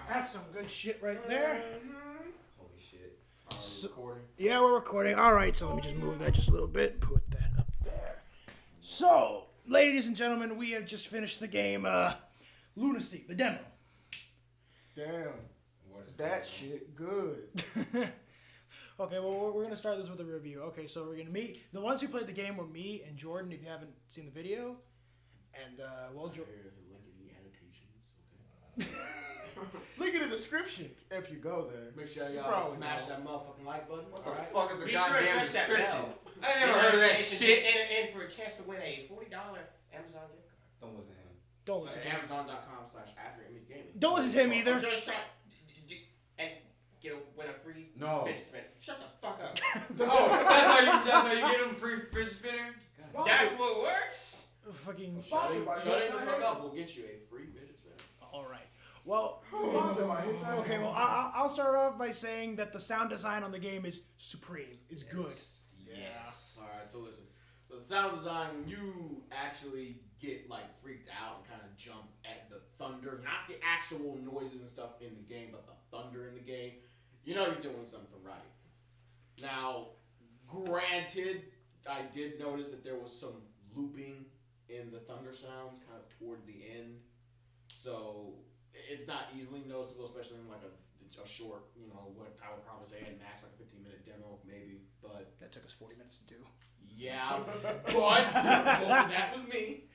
That's some good shit right there. Holy shit. Are we recording? Yeah, we're recording. All right, so let me just move that just a little bit. Put that up there. So, ladies and gentlemen, we have just finished the game, Lunacy, the demo. Damn. That shit good. Okay, well, we're going to start this with a review. Okay, so we're going to meet. The ones who played the game were me and Jordan, if you haven't seen the video. And, well, Jordan. Link in the annotations, okay? Link in the description if you go there. Make sure y'all smash that motherfucking like button. What the fuck is a Be goddamn sure to press that description? bell. I never heard of that shit. And for a chance to win a $40 Amazon gift card. Don't listen to him. Don't listen to him. Amazon.com/Afterimage Gaming. Don't listen to him either. I'm just trying and win a free fidget spinner. Shut the fuck up. Oh, that's how you get him free fidget spinner? That's what works. Fucking. Sponsored by Shut it the fuck Hentai. up. We'll get you a free fidget spinner. All right. Well, Sponsored by Hentai. okay, well, I'll start off by saying that the sound design on the game is supreme. It's good. Yes. Alright, so listen. So the sound design, you actually get like freaked out and kind of jump at the thunder. Not the actual noises and stuff in the game, but the thunder in the game. You know you're doing something right. Now, granted, I did notice that there was some looping in the thunder sounds kind of toward the end. So it's not easily noticeable, especially in like a short, what I would probably say at max like a 15-minute demo, maybe. But That took us 40 minutes to do. yeah, but most of that was me.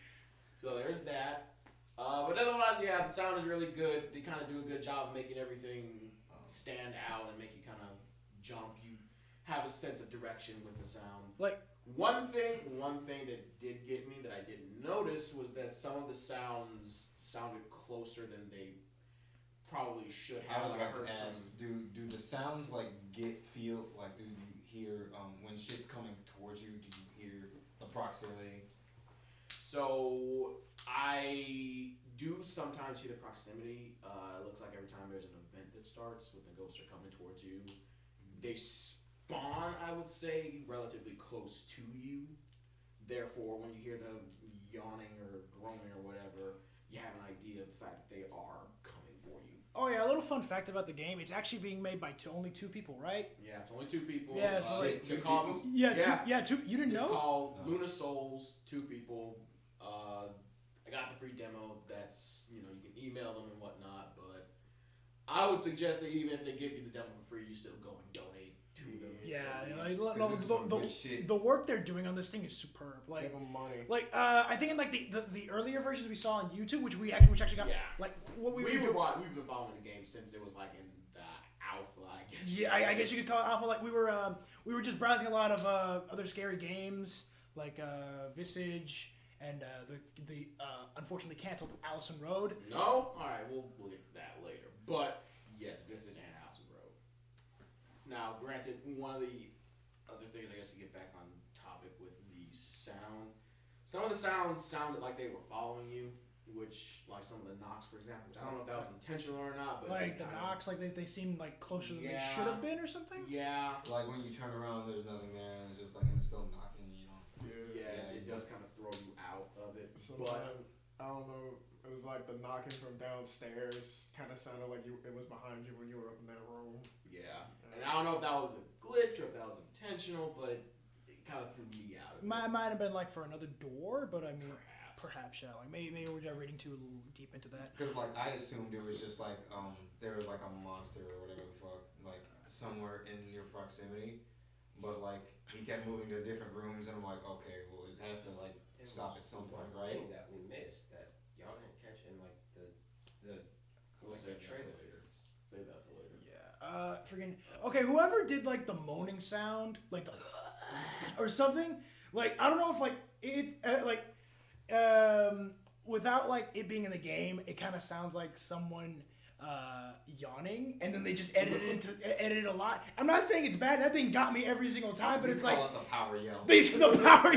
So there's that. But otherwise, yeah, the sound is really good. They kind of do a good job of making everything stand out and make you kind of jump. You have a sense of direction with the sound. Like, One thing that did get me that I didn't notice was that some of the sounds sounded closer than they probably should have. I was Like, about heard to some. ask, do the sounds like feel like, do you hear when shit's coming towards you, do you hear the proximity? So I do sometimes hear the proximity. It looks like every time there's an event that starts when the ghosts are coming towards you, they spawn, I would say, relatively close to you. Therefore, when you hear the yawning or groaning or whatever, you have an idea of the fact that they are coming for you. oh yeah, a little fun fact about the game: it's actually being made by only two people, right? Yeah, it's only two people. Yeah, so like- they call them. Two. You didn't know? Call LunaSouls, two people. I got the free demo. That's, you can email them and whatnot, but I would suggest that even if they give you the demo for free, you still go and donate to them. The work they're doing on this thing is superb. Like, Give them money. I think in like the earlier versions we saw on YouTube, which actually got, Yeah. like what We've we were been doing. following the game since it was like in the alpha, I guess. Yeah, I guess you could call it alpha. Like we were just browsing a lot of other scary games like Visage and the unfortunately canceled Allison Road. No? Alright, we'll get to that later. But, yes, Visage and Allison Road. Now, granted, one of the other things, I guess, to get back on topic with the sound, some of the sounds sounded like they were following you, which, like some of the knocks, for example, which I don't know if that was intentional or not, but... Like the knocks, like they seemed like closer than they Yeah. should have been or something? Yeah. Like when you turn around, there's nothing there, and it's just like, and it's still knocking, Yeah, it does kind of throw you out of it. Sometimes, I don't know, it was like the knocking from downstairs kind of sounded like it was behind you when you were up in that room. Yeah. And I don't know if that was a glitch or if that was intentional, but it kind of threw me out of it. Might have been like for another door, but I mean, Perhaps. perhaps yeah. Like maybe we're just reading too deep into that. Because like I assumed it was just like there was like a monster or whatever the fuck like somewhere in your proximity, but like he kept moving to different rooms and I'm like, okay, well it has to like stop at some point, right? That we missed that y'all didn't catch in like the We'll save that for trailer. later. Save that for later. Yeah. Freaking. Okay, whoever did like the moaning sound, like the or something, like I don't know if like it without like it being in the game, it kind of sounds like someone yawning, and then they just edited a lot. I'm not saying it's bad. That thing got me every single time, but We it's call like it the power yell. the power.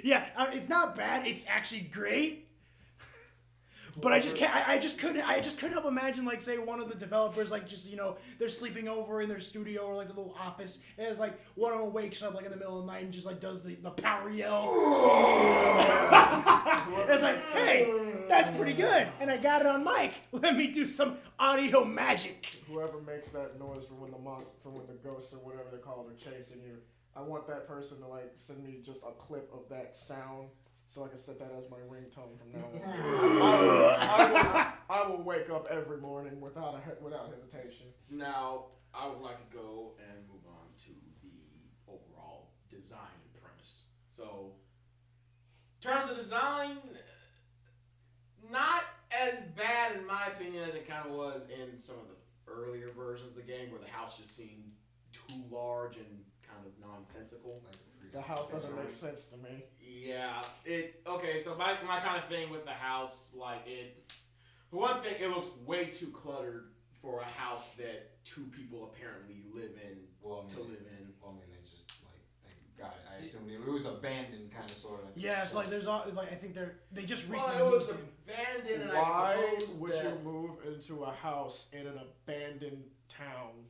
Yeah. It's not bad. It's actually great. But I just can't. I just couldn't help imagine, like, say one of the developers, like, just they're sleeping over in their studio or like the little office, and it's like one of them wakes up like in the middle of the night and just like does the power yell. It's like, hey, that's pretty good, and I got it on mic. Let me do some audio magic. Whoever makes that noise from when the ghosts or whatever they call it are chasing you, I want that person to like send me just a clip of that sound so I can set that as my ringtone from now on. I will wake up every morning without hesitation. Now, I would like to go and move on to the overall design and premise. So, in terms of design, not as bad in my opinion as it kind of was in some of the earlier versions of the game where the house just seemed too large and kind of nonsensical. The house doesn't make sense to me. Yeah, okay, so my kind of thing with the house, like for one thing, it looks way too cluttered for a house that two people apparently live in Well, they just like they got it. I assume it was abandoned, kind of, sort of. Yeah, it's like there's all like I think they just recently it was moved in. abandoned. And Why I suppose would you move into a house in an abandoned town?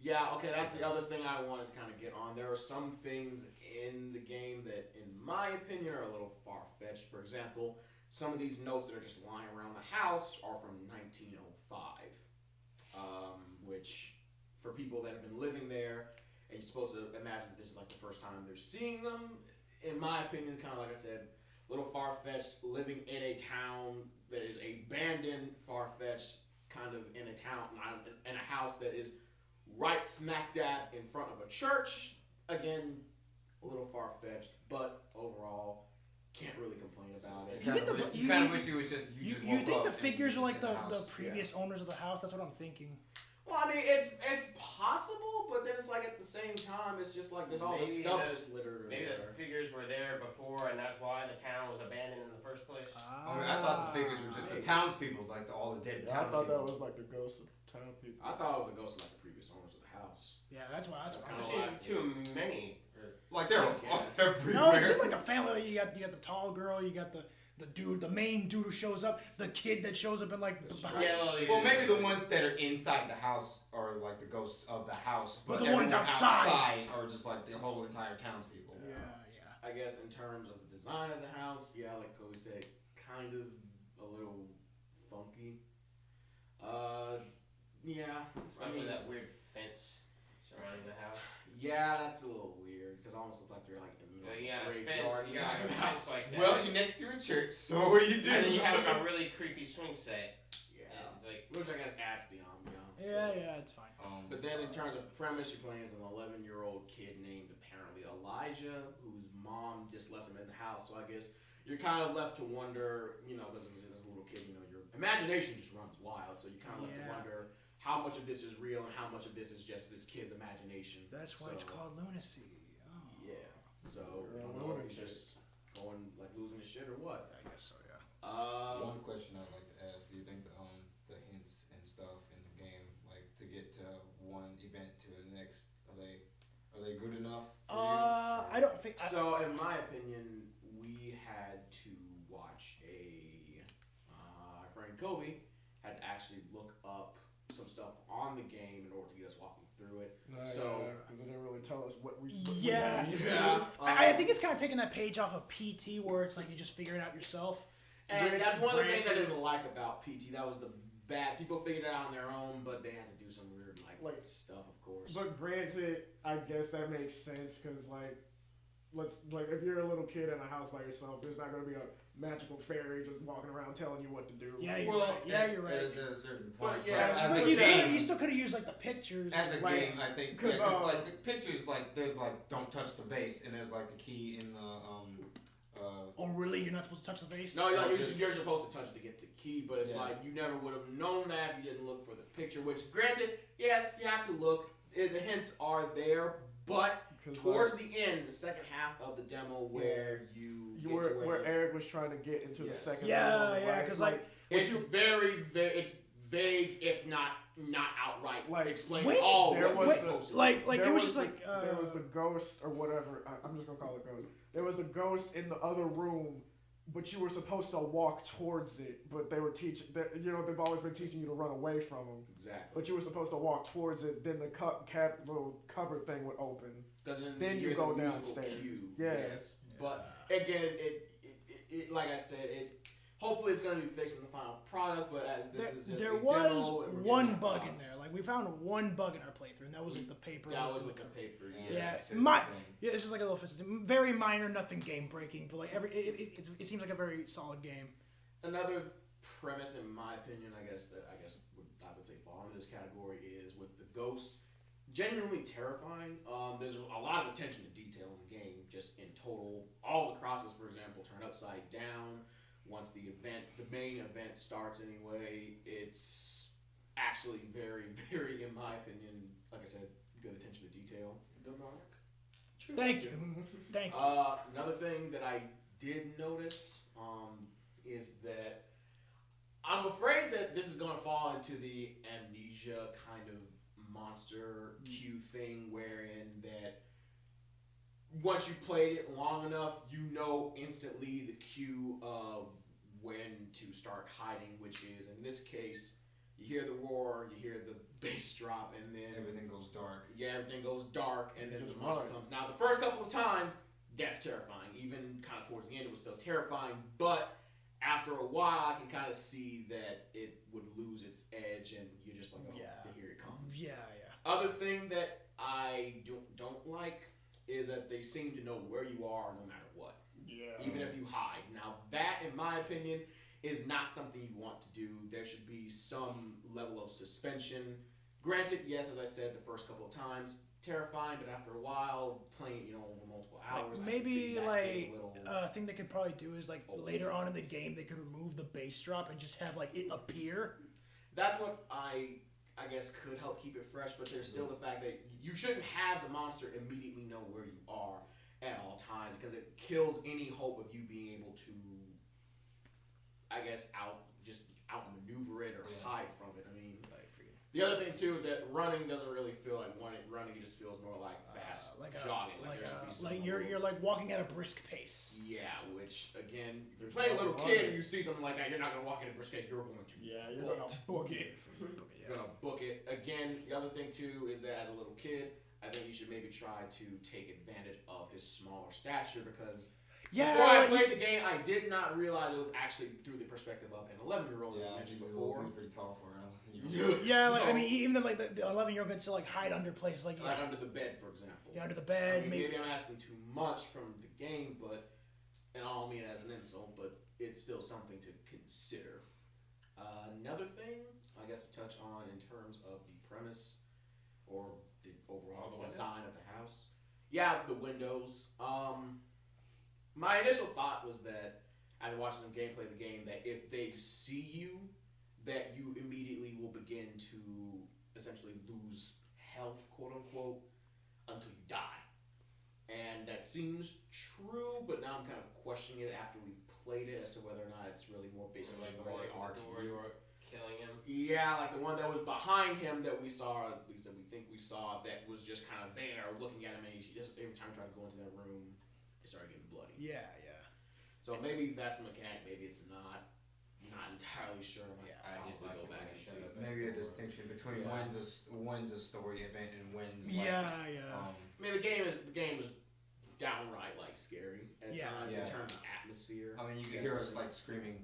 Yeah, okay, that's the other thing I wanted to kind of get on. There are some things in the game that, in my opinion, are a little far-fetched. For example, some of these notes that are just lying around the house are from 1905, which, for people that have been living there, and you're supposed to imagine that this is like the first time they're seeing them, in my opinion, kind of like I said, a little far-fetched, living in a town that is abandoned, far-fetched, kind of in a town, in a house that is right smack dab in front of a church. Again, a little far-fetched, but overall, can't really complain about it. You kind of wish it was just you think the up figures and are like just the in house. previous owners of the house? That's what I'm thinking. Well, I mean, it's possible, but then it's like at the same time, it's just like there's all this stuff just littered. Maybe the figures were there before, and that's why the town was abandoned in the first place. I mean, I thought the figures were just the townspeople, like all the dead I thought that townspeople. was like the ghost of town people. I thought it was a ghost of like the previous owners of the house. Yeah, that's why. That's I'm kinda saying. why. Too many. Like they're Yes. everywhere. No, it seemed like a family. You got the tall girl. You got the dude, the main dude who shows up. The kid that shows up in like behind. Well, maybe the ones that are inside the house are like the ghosts of the house, But the everyone ones outside are just like the whole entire townspeople. Yeah. I guess in terms of the design of the house, yeah, like Kobie said, kind of a little funky. Yeah. Especially that weird fence surrounding the house. Yeah, that's a little weird because it almost looks like you're like in the You got a graveyard. fence. You got a fence like that. Well, you're next to a church, so what do you do? And then you have like a really creepy swing set. Yeah. And it's like, Which I guess adds to the ambiance. Yeah, it's fine. But then in terms of premise, you're playing as an 11-year-old kid named apparently Elijah, whose mom just left him in the house. So I guess you're kind of left to wonder, because as a little kid, your imagination just runs wild. So you kind of left to wonder how much of this is real and how much of this is just this kid's imagination. That's why it's called Lunacy. Oh. Yeah. So I don't know if he's just going like losing his shit or what. I guess so. Yeah. One question I'd like to ask: do you think the hints and stuff in the game, like to get to one event to the next, are they good enough? For you? I don't think. So in my opinion, we had to watch our friend Kobie had to actually look up some stuff on the game in order to get us walking through it. Because it didn't really tell us what we Yeah. had to do. I think it's kind of taking that page off of PT where it's like you just figure it out yourself. And that's one of the things I didn't like about PT. That was the bad. People figured it out on their own, but they had to do some weird like stuff, of course. But granted, I guess that makes sense because if you're a little kid in a house by yourself, there's not going to be a magical fairy just walking around telling you what to do. Yeah, you're right. Yeah, you're right. At a certain point. But yeah, as Like a game, you still could have used like the pictures. as a like, game, I think Cause, because like the pictures, like there's like don't touch the vase, and there's like the key in the Oh, really? You're not supposed to touch the vase? No, you're supposed to touch it to get the key, but it's like you never would have known that if you didn't look for the picture. Which, granted, yes, you have to look. The hints are there, but towards the end, the second half of the demo, where where Eric was trying to get into the second. Yeah, because it's very, it's vague, if not outright explained when- all. there what was was the- supposed to like be. it was just like there was the ghost or whatever. I'm just gonna call it ghost. There was the ghost in the other room but you were supposed to walk towards it. But they were teaching, they've always been teaching you to run away from them. Exactly. But you were supposed to walk towards it. Then the little cover thing would open. Then you go downstairs. Cue. Yeah. Yes. But again, it like I said, hopefully it's going to be fixed in the final product. But as this is just there a was demo, and we're one getting bug our in thoughts. there. Like we found one bug in our playthrough, and that was with the paper. That was with the paper. Yeah, Yes. yeah, it's just like a little system, very minor, nothing game breaking, but like it seems like a very solid game. Another premise, in my opinion, I would say fall into this category is with the ghosts. Genuinely terrifying. There's a lot of attention to detail in the game. Just in total, all the crosses, for example, turn upside down. Once the main event starts, anyway, it's actually very, very, in my opinion, like I said, good attention to detail. Thank you. Thank you. Another thing that I did notice is that I'm afraid that this is going to fall into the amnesia kind of monster queue thing, wherein that once you played it long enough, you know instantly the cue of when to start hiding, which is, in this case, you hear the roar, you hear the bass drop, and then everything goes dark. Yeah, everything goes dark, and then Just the monster run. comes. Now, the first couple of times, that's terrifying. Even kind of towards the end, it was still terrifying, but after a while, I can kind of see that it would lose its edge, and you're just like, oh, here it comes. Yeah. Other thing that I don't like is that they seem to know where you are no matter what. Yeah. Even if you hide. Now, that, in my opinion, is not something you want to do. There should be some level of suspension. Granted, yes, as I said, the first couple of times, terrifying, but after a while, playing, over multiple hours, Maybe I can see that like getting a little... a thing they could probably do is like later on in the game they could remove the bass drop and just have like it appear. That's what I guess could help keep it fresh, but there's still the fact that you shouldn't have the monster immediately know where you are at all times, because it kills any hope of you being able to, I guess, outmaneuver it or hide from it. I mean, the other thing too is that running doesn't really feel like running. It just feels more like fast jogging. There should be some you're like walking at a brisk pace. Yeah, which again, if you're playing a little kid and you see something like that, you're not gonna walk at a brisk pace. You're going to you're gonna book it. You're gonna book it. Again, the other thing too is that as a little kid, I think you should maybe try to take advantage of his smaller stature, because before I played the game, I did not realize it was actually through the perspective of an 11-year-old. As I mentioned before. He's pretty tall for an 11-year-old. Yeah, like, I mean, even the 11-year-old can still like hide under places, like under the bed, for example. Yeah, under the bed. I mean, maybe I'm asking too much from the game, but and I don't mean it as an insult, but it's still something to consider. Another thing, I guess, to touch on in terms of the premise or the overall design of the house. Yeah, the windows. My initial thought was that, after watching some gameplay of the game, that if they see you, that you immediately will begin to essentially lose health, quote unquote, until you die. And that seems true, but now I'm kind of questioning it after we've played it as to whether or not it's really more based on Like the where one they are to where you. you were killing him. Yeah, like the one that was behind him that we saw, or at least that we think we saw, that was just kind of there looking at him, and he just, every time he tried to go into that room, it started getting bloody. Yeah. So maybe that's a mechanic, maybe it's not. Not entirely sure. I didn't probably like go it back when and I see. showed up. Maybe a distinction between when's a story event and when's Yeah. I mean, the game is downright like scary at times in terms of atmosphere. I mean, you can hear us like screaming.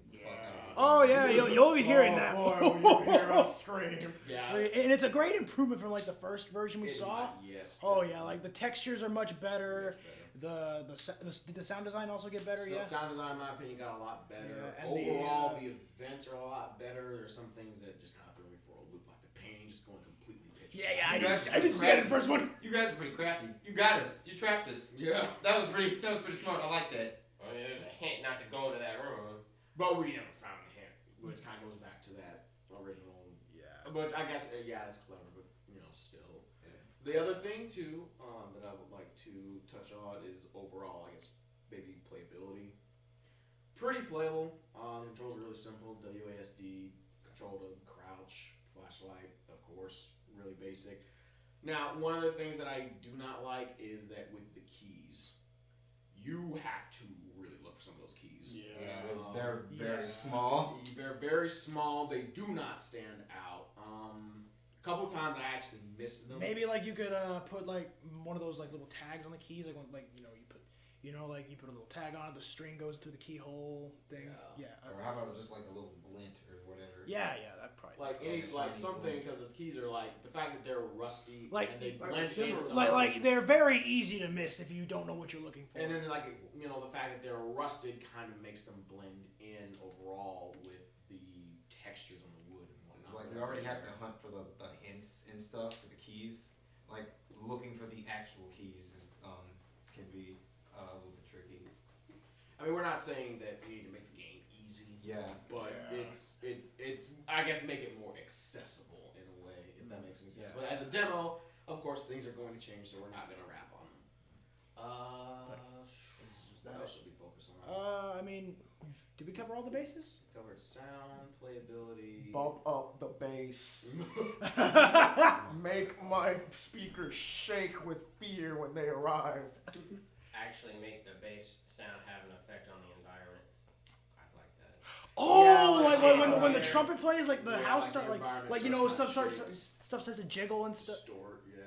Oh yeah, you'll be hearing that. Boy, will you hear us scream. Yeah. And it's a great improvement from like the first version we It saw. Yes. Oh yeah, like the textures are much better. Much better. Did the sound design also get better? So Yeah. sound design, in my opinion, got a lot better. Yeah, and Overall, the events are a lot better. There's some things that just kind of threw me for a loop, like the painting just going completely pitch. Yeah, I didn't see that in the first one. You guys are pretty crafty. You got us. You trapped us. Yeah. That was pretty smart. I like that. I mean, there's a hint not to go into that room. But we never found a hint, which kind of goes back to that original. Yeah. But I guess it's clever, but still. Yeah. The other thing too that I would like to touch on is overall, I guess, maybe playability. Pretty playable. The controls are really simple. WASD, control to crouch, flashlight, of course, really basic. Now, one of the things that I do not like is that with the keys, you have to really look for for some of those keys. Yeah, they're very small. They're very small. They do not stand out. A couple times I actually missed them. Maybe like you could put like one of those like little tags on the keys, like like you put a little tag on it, the string goes through the keyhole thing. Yeah. Or how about just like a little glint or whatever? Yeah, that probably. Like something, because the keys are like the fact that they're rusty Like- and they like blend in. Like they're very easy to miss if you don't know what you're looking for. And then the fact that they're rusted kind of makes them blend in overall with the textures on the wood and whatnot. It's like we already have to hunt for the hints and stuff for the keys. Like looking for the actual keys can be a little bit tricky. I mean, we're not saying that we need to make the game easy. Yeah. But it's I guess make it more accessible in a way, if that makes any sense. Yeah. But as a demo, of course, things are going to change, so we're not going to wrap on them. What else should we focus on? I mean, did we cover all the bases? Covered sound, playability. Bump up the bass. Make my speakers shake with fear when they arrive. Actually make the bass sound have an effect on the environment. I like that. Oh, Yeah, like when the trumpet plays, like the house like start the like environment stuff starts starts to jiggle and stuff. Distort, yeah.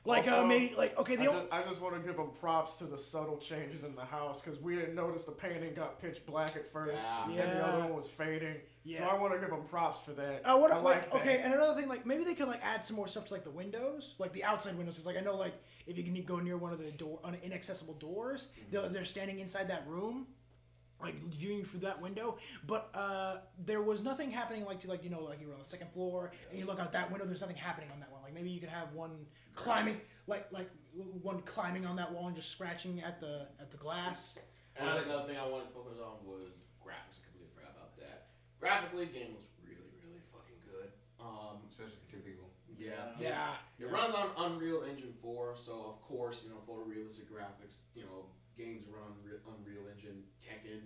Like Also, maybe like okay I just want to give them props to the subtle changes in the house because we didn't notice the painting got pitch black at first Yeah. and the other one was fading. Yeah. So I want to give them props for that. I like that. okay, and another thing, like maybe they could like add some more stuff to like the windows, like the outside windows. It's like I know like if you can go near one of the inaccessible doors, they're standing inside that room, like viewing through that window. But there was nothing happening like you were on the second floor and you look out that window. There's nothing happening on that one. Like maybe you could have one climbing, like one climbing on that wall and just scratching at the glass. And that's another thing I wanted to focus on was graphics. I completely forgot about that. Graphically, the game looks really, really fucking good. Especially for two people. Yeah. It runs on Unreal Engine 4, so of course, photorealistic graphics. Games run on Unreal Engine, Tekken,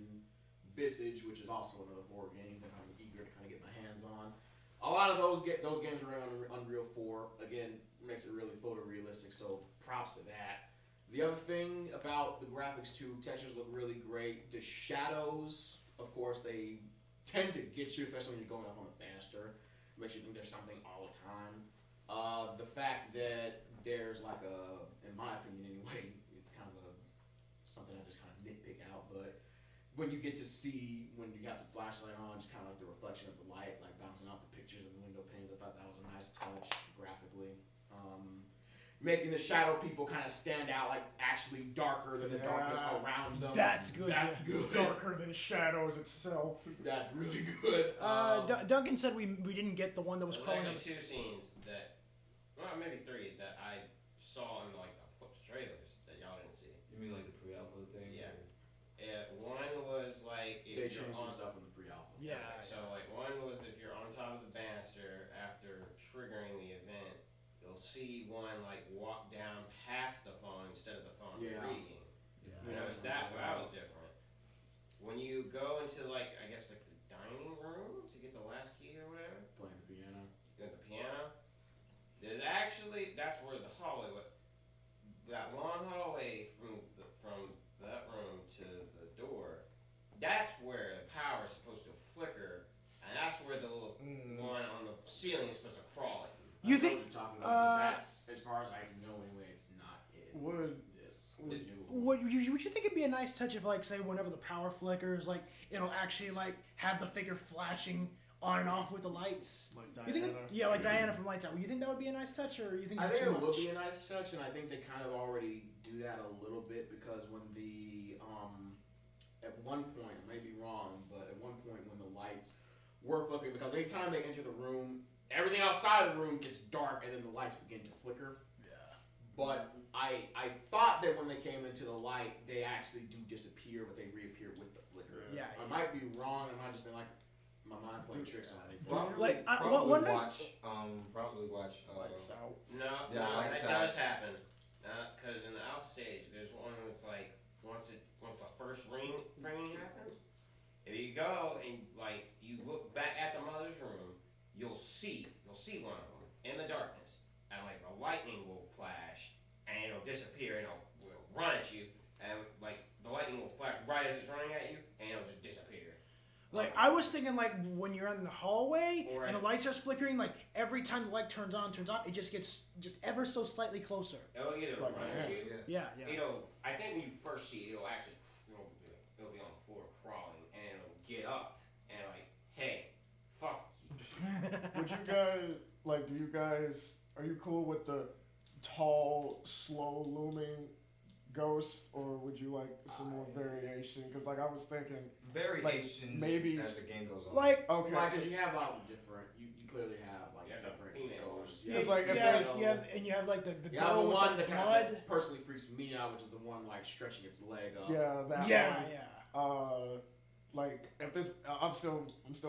Visage, which is also another horror game that I'm eager to kind of get my hands on. A lot of those games run on Unreal 4. Again, makes it really photorealistic, so props to that. The other thing about the graphics too, textures look really great. The shadows, of course, they tend to get you, especially when you're going up on the banister. Makes you think there's something all the time. The fact that there's like in my opinion anyway, kind of something I just kind of nitpick out, but when you get to see, when you got the flashlight on, just kind of like the reflection of the light, like bouncing off the pictures of the window panes, I thought that was a nice touch graphically. Making the shadow people kind of stand out, like actually darker than the darkness around them. That's good. That's good. Darker than shadows itself. That's really good. Duncan said we didn't get the one that was There's crawling up. actually 2 scenes that, well, maybe 3 that I saw in like the trailers that y'all didn't see. You mean like the pre-alpha thing? Yeah. One was like if They you're changed on, some stuff in the pre-alpha. Yeah. So like one was if you're on top of the banister after triggering the event, you'll see one like walk down past the phone instead of the phone ringing. Yeah. You notice that? Well, that was different. When you go into like I guess like the dining room to get the last key or whatever, Playing the piano. at the piano, there's actually that's where the hallway was. That long hallway from that room to the door, that's where the power is supposed to flicker, and that's where the little one on the ceiling is supposed to crawl at you. You think? What you're talking about, but that's as far as I can know anyway. It's not in this. Would you think it'd be a nice touch if, like, say, whenever the power flickers, like, it'll actually, like, have the figure flashing on and off with the lights? Like You think? Diana. Like Diana from Lights Out. You think that would be a nice touch, or you think I it's think too it much? would be a nice touch, and I think they kind of already do that a little bit because when the at one point, I may be wrong, but at one point when the lights were flickering, because anytime they enter the room, everything outside of the room gets dark, and then the lights begin to flicker. Yeah. But I thought that when they came into the light, they actually do disappear, but they reappear with the flicker. Yeah. I might be wrong. I might have just been like my mind playing tricks on me. Like, Probably one nice. watch. Lights out. No, Yeah, no, lights that out. does happen. Because in the alpha stage, there's one that's like once the first ringing happens, if you go and like you look back at the mother's room, you'll see one of them in the darkness, and like the lightning will flash, and it'll disappear, and it'll run at you, and like the lightning will flash right as it's running at Like I was thinking, like when you're in the hallway Or and the light starts flickering, like every time the light turns on, it just gets just ever so slightly closer. It'll either Like run that. you. Yeah. I think when you first see it, it'll actually it'll be on the floor crawling, and it'll get up and like, hey, fuck you. Would you guys like? Are you cool with the tall, slow looming ghost, or would you like some more variation? Because like I was thinking, Variations maybe as the game goes on. Like okay, Like, because you have all the different, you clearly have like Yeah, different female ghosts. Yeah, it's like if yeah, there's- you have like the You have girl the with one the that kind blood. of personally freaks me out, which is the one like stretching its leg up. yeah, that Yeah, one. yeah. Like if this, I'm still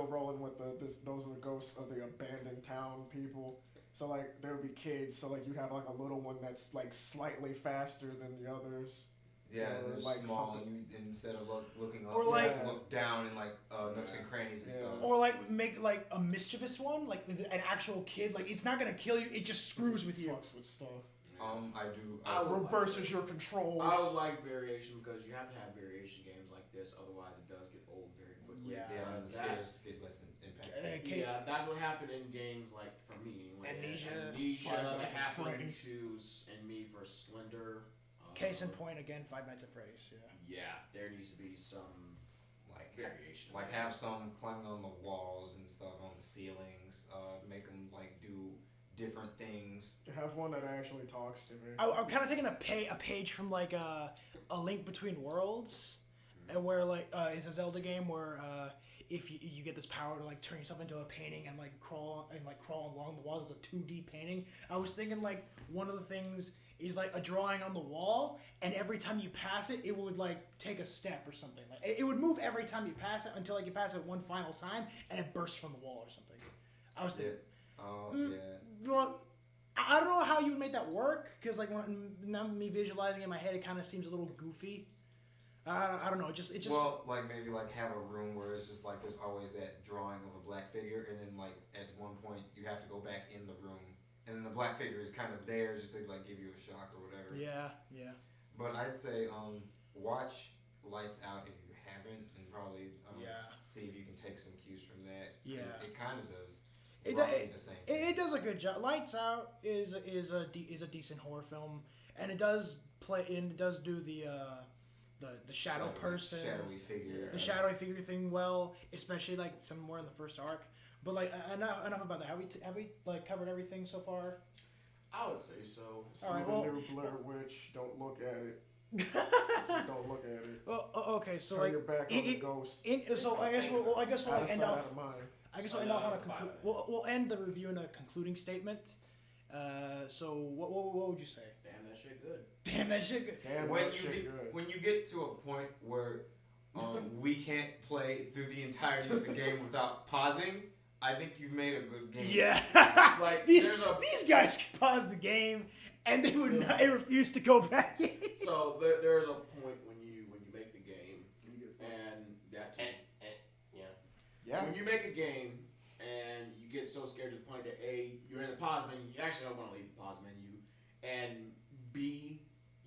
rolling with those are the ghosts of the abandoned town people. So like there would be kids. So like you'd have like a little one that's like slightly faster than the others. Yeah, or they're like small, something- and you instead of looking up, Or you like- have to look down in like nooks and crannies and Yeah. stuff. Or like make like a mischievous one, like an actual kid. Like it's not gonna kill you; it just screws with you. Fucks with stuff. I do. I would- Reverses your controls. I would like variation because you have to have variation games like this, otherwise it does get old very quickly. Yeah. yeah, Because the that- scares get less than impact. Okay. Yeah, that's what happened in games like for me. Anyway. Amnesia, Amnesia, Five the Nights at Half-Life Freddy's. 2s, and me for Slender. Case in point, again, Five Nights at Freddy's. Yeah. Yeah, there needs to be some Like variation. Like have some climbing on the walls and stuff, on the ceilings. Make them like do different things. Have one that actually talks to me. I'm kind of taking a page from like a Link Between Worlds, and where like it's a Zelda game where if you get this power to like turn yourself into a painting and like crawl along the walls as a 2D painting. I was thinking like one of the things is like a drawing on the wall, and every time you pass it, it would like take a step or something. Like it would move every time you pass it until like you pass it one final time, and it bursts from the wall or something. I was thinking. Yeah. Well, I don't know how you would make that work, because like now me visualizing it in my head, it kind of seems a little goofy. I don't know. It just Well, like maybe like have a room where it's just like there's always that drawing of a black figure, and then like at one point you have to go back in the room, and then the black figure is kind of there just to like give you a shock or whatever. yeah. But I'd say watch Lights Out if you haven't, and probably Yeah. see if you can take some cues from that. 'Cause Yeah. it kind of does. It- roughly the same thing. It does a good job. Lights Out is a decent horror film, and it does do the shadow person, shadowy figure. the shadowy figure thing well, especially like some more in the first arc. But like enough about that. Have we like covered everything so far? I would say so. See Alright, the well- new Blair Witch. Don't look at it. Just don't look at it. Well, okay, so Turn like your back on the ghost. so I guess we'll Out of like, end sight, off. out of mind. I guess Oh, we'll end no, off on a that's fine. we'll end the review in a concluding statement. So what would you say? Damn, that shit good. Damn, that shit good. Damn, when that you shit get good. when you get to a point where we can't play through the entirety of the game without pausing, I think you've made a good game. Yeah. Like, these there's a- these guys could pause the game and they would not, they refuse to go back in. So there's a point when you make the game, and that's Yeah. when you make a game and you get so scared to the point that A, you're in the pause menu, you actually don't want to leave the pause menu, and B,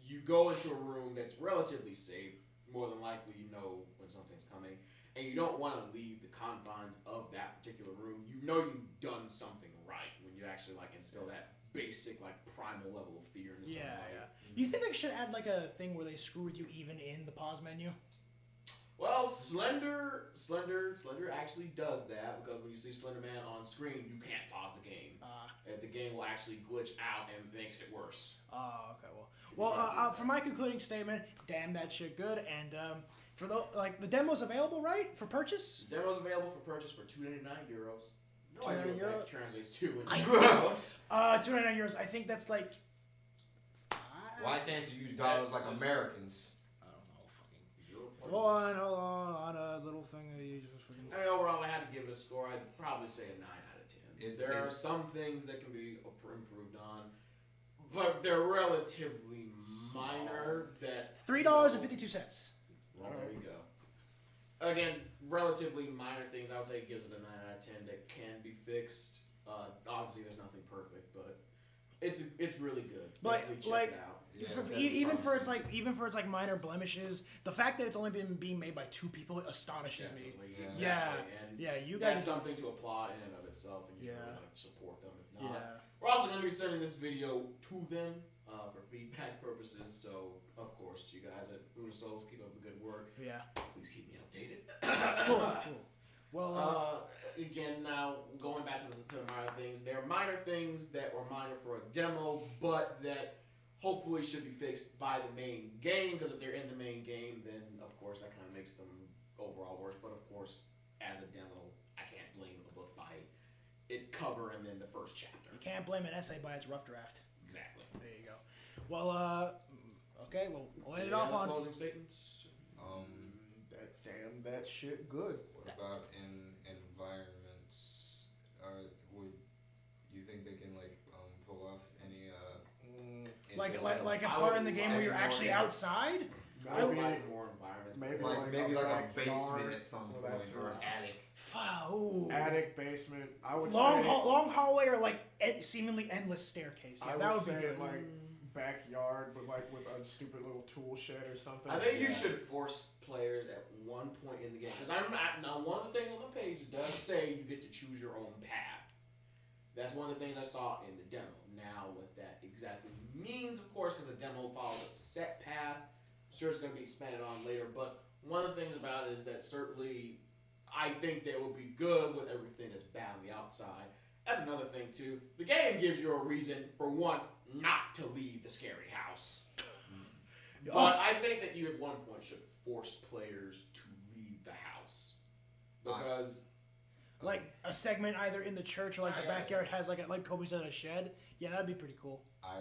you go into a room that's relatively safe, more than likely you know when something's coming, and you don't want to leave the confines of that particular room. You know you've done something right when you actually like instill that basic like primal level of fear into somebody. You think they should add like a thing where they screw with you even in the pause menu? Well, Slender actually does that, because when you see Slender Man on screen, you can't pause the game. The game will actually glitch out and makes it worse. Okay. Well, for my concluding statement, damn that shit good, and for the demo's available, right, for purchase? The demo's available for purchase for €299. No idea what €299? that translates to in euros. €299. I think that's like. Why can't you use dollars like Americans? I don't know. Fucking. Hold on, a little thing that you just fucking. I mean, overall, I had to give it a score. I'd probably say a 9 out of 10. There are some things that can be improved on, but they're relatively minor. That $3.52. Well, there you go. Again, relatively minor things. I would say it gives it a 9 out of 10 that can be fixed. Obviously, there's nothing perfect, but it's really good. Like- Definitely check like- it out. Yeah, For- it's definitely even for its promising. minor blemishes, the fact that it's only been being made by 2 people astonishes me. Definitely, Yeah. exactly. And Yeah, you that's guys. something to applaud in and of itself, and you should Yeah. really support them. If not, Yeah. we're also going to be sending this video to them for feedback purposes. So, of course, you guys at LunaSouls, keep up the good work. Yeah. Please keep me updated. Cool. Well, Again, now going back to the minor things, there are minor things that were minor for a demo, but that hopefully should be fixed by the main game. Because if they're in the main game, then of course that kind of makes them overall worse. But of course, as a demo, I can't blame a book by its cover and then the first chapter. you can't blame an essay by its rough draft. Exactly. There you go. Well, okay. Well, we'll end it Any off other on. closing statements. That shit good. What about in environments? Would you think they can pull off any Like interesting- a I part would in the game where like you're more actually in- outside. I would Maybe, like more environments. maybe like a a basement backyard. at some Well, point that's or an right. attic. Ooh. Attic, basement. I would Long say long hallway or like seemingly endless staircase. Yeah, I that would would be say good. like backyard, but like with a stupid little tool shed or something. I think you Yeah. should force players at one point in the game, because I'm not. Now, one of the things on the page does say you get to choose your own path. That's one of the things I saw in the demo. Now, what that exactly means, of course, because the demo follows a set path. I'm sure it's going to be expanded on later, but one of the things about it is that certainly I think they will be good with everything that's bad on the outside. That's another thing, too. The game gives you a reason, for once, not to leave the scary house. But I think that you at one point should force players to leave the house. Because Like a segment either in the church or like the backyard has like Kobie said, a shed. Yeah, that'd be pretty cool. I'd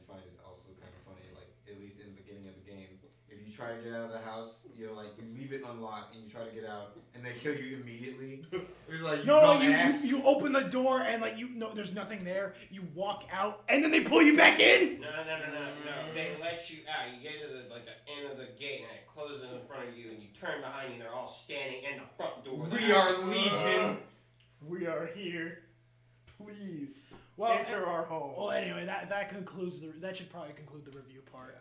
find it also kind of funny, like at least in the beginning of the game, if you try to get out of the house, you leave it unlocked and you try to get out and they kill you immediately. It's like No, dumbass. you open the door and there's nothing there. You walk out and then they pull you back in. No. They let you out. You get to the end of the gate and it closes in front of you, and you turn behind you. They're all standing in the front door. Of the We house. are Legion. We are here. Please Well, enter our home. well, anyway, that concludes that should probably conclude the review part.